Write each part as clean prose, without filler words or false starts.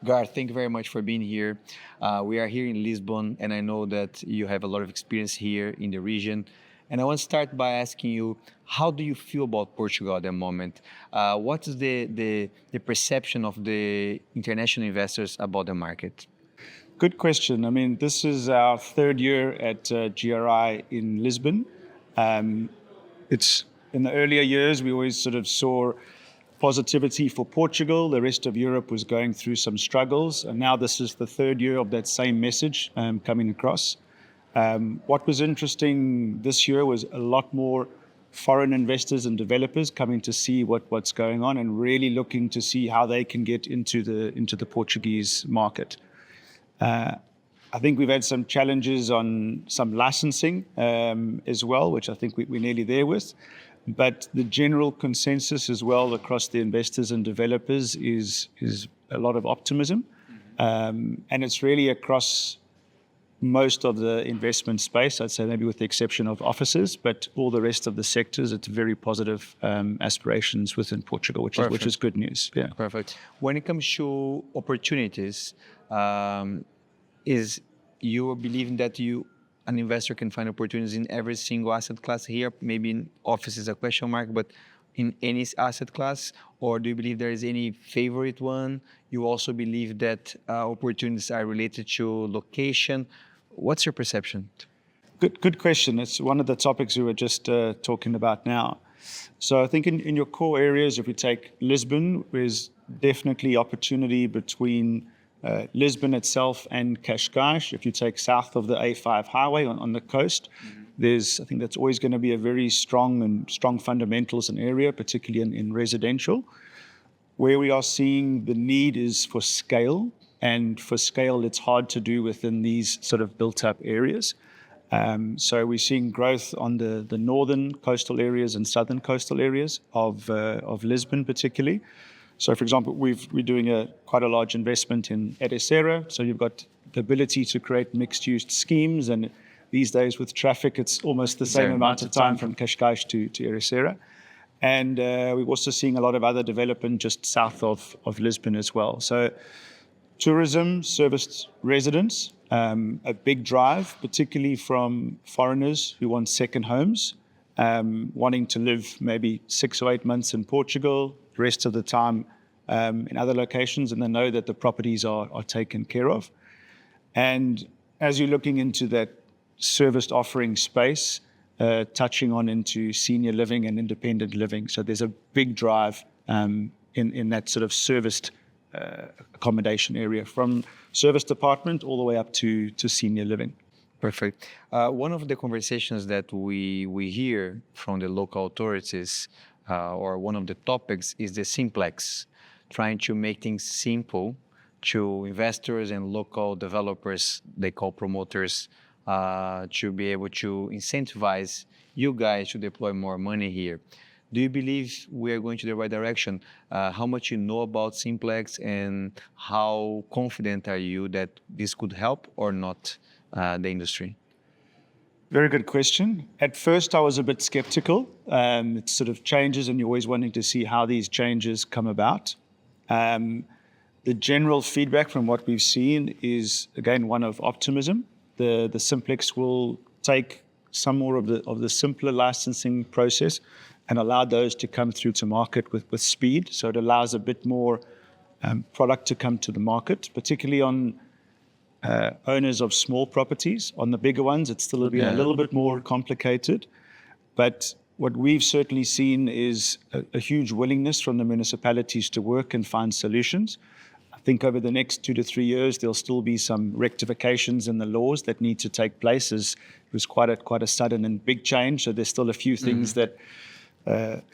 Garth, thank you very much for being here. We are here in Lisbon, and I know that you have a lot of experience here in the region. And I want to start by asking you, how do you feel about Portugal at the moment? What is the perception of the international investors about the market? Good question. I mean, this is our third year at GRI in Lisbon. It's in the earlier years, we always sort of saw positivity for Portugal. The rest of Europe was going through some struggles. And now this is the third year of that same message coming across. What was interesting this year was a lot more foreign investors and developers coming to see what's going on and really looking to see how they can get into the Portuguese market. I think we've had some challenges on some licensing as well, which I think we're nearly there with. But the general consensus as well across the investors and developers is a lot of optimism. And it's really across most of the investment space, I'd say maybe with the exception of offices, but all the rest of the sectors, it's very positive aspirations within Portugal, which is good news. Yeah. Perfect. When it comes to opportunities, is you believing that an investor can find opportunities in every single asset class here? Maybe in office is a question mark, but in any asset class? Or do you believe there is any favorite one? You also believe that opportunities are related to location? What's your perception? Good question. It's one of the topics we were just talking about now. So I think in your core areas, if we take Lisbon, there's definitely opportunity between Lisbon itself and Cascais. If you take south of the A5 highway on the coast, I think that's always going to be a very strong fundamentals in area, particularly in residential. Where we are seeing the need is for scale, and for scale, it's hard to do within these sort of built-up areas. So we're seeing growth on the northern coastal areas and southern coastal areas of Lisbon, particularly. So, for example, we're doing quite a large investment in Ericeira. So you've got the ability to create mixed-use schemes, and these days with traffic, it's almost the same amount of time from Cascais to Ericeira. And we're also seeing a lot of other development just south of Lisbon as well. So tourism, serviced residents, a big drive, particularly from foreigners who want second homes, wanting to live maybe 6 or 8 months in Portugal, the rest of the time in other locations, and they know that the properties are taken care of. And as you're looking into that serviced offering space, touching on into senior living and independent living. So there's a big drive in that sort of serviced accommodation area, from serviced apartment all the way up to senior living. Perfect. One of the conversations that we hear from the local authorities, or one of the topics, is the simplex, trying to make things simple to investors and local developers, they call promoters, to be able to incentivize you guys to deploy more money here. Do you believe we are going to the right direction? How much you know about simplex, and how confident are you that this could help or not the industry? Very good question. At first, I was a bit skeptical. It sort of changes, and you're always wanting to see how these changes come about. The general feedback from what we've seen is, again, one of optimism. The simplex will take some more of the simpler licensing process and allow those to come through to market with speed. So it allows a bit more product to come to the market, particularly on owners of small properties. On the bigger ones, it's still a little bit more complicated. But what we've certainly seen is a huge willingness from the municipalities to work and find solutions. I think over the next 2 to 3 years, there'll still be some rectifications in the laws that need to take place, as it was quite a sudden and big change. So there's still a few things that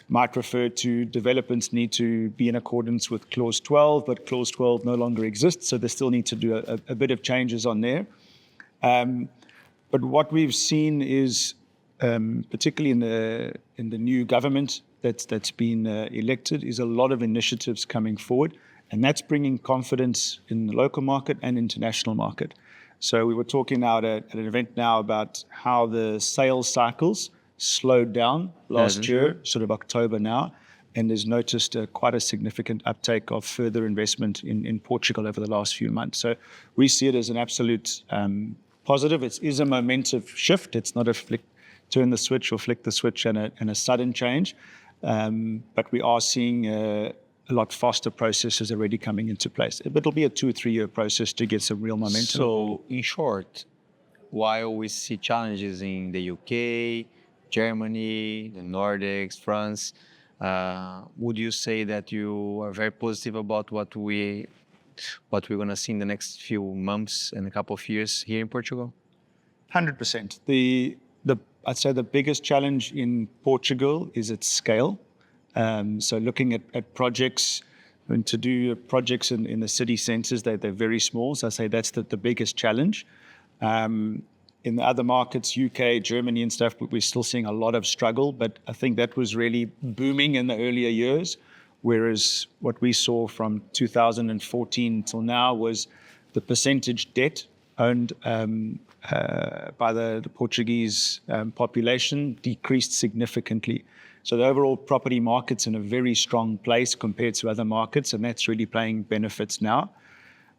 might refer to developments need to be in accordance with Clause 12, but Clause 12 no longer exists, so they still need to do a bit of changes on there. But what we've seen is, particularly in the new government that's been elected, is a lot of initiatives coming forward, and that's bringing confidence in the local market and international market. So we were talking now at an event now about how the sales cycles slowed down last year, sort of October now. and has noticed quite a significant uptake of further investment in Portugal over the last few months. So we see it as an absolute positive. It is a momentum shift. It's not a turn the switch or flick the switch and a sudden change. But we are seeing a lot faster processes already coming into place. It'll be a 2 or 3 year process to get some real momentum. So, in short, while we see challenges in the UK, Germany, the Nordics, France, would you say that you are very positive about what we're going to see in the next few months and a couple of years here in Portugal? 100%. I'd say the biggest challenge in Portugal is its scale. So looking at projects, and to do projects in the city centres, they're very small. So I say that's the biggest challenge. In the other markets, UK, Germany and stuff, we're still seeing a lot of struggle, but I think that was really booming in the earlier years, whereas what we saw from 2014 till now was the percentage debt owned by the Portuguese population decreased significantly. So the overall property market's in a very strong place compared to other markets, and that's really paying benefits now.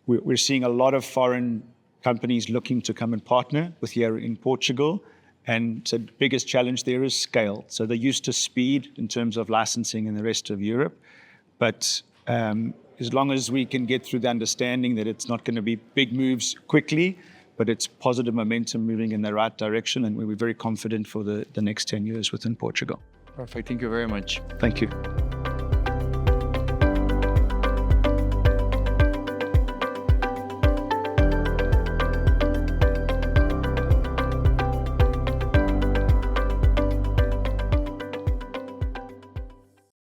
We're seeing a lot of foreign companies looking to come and partner with here in Portugal. And so the biggest challenge there is scale. So they're used to speed in terms of licensing in the rest of Europe. But as long as we can get through the understanding that it's not going to be big moves quickly, but it's positive momentum moving in the right direction, and we're very confident for the next 10 years within Portugal. Perfect. Thank you very much. Thank you.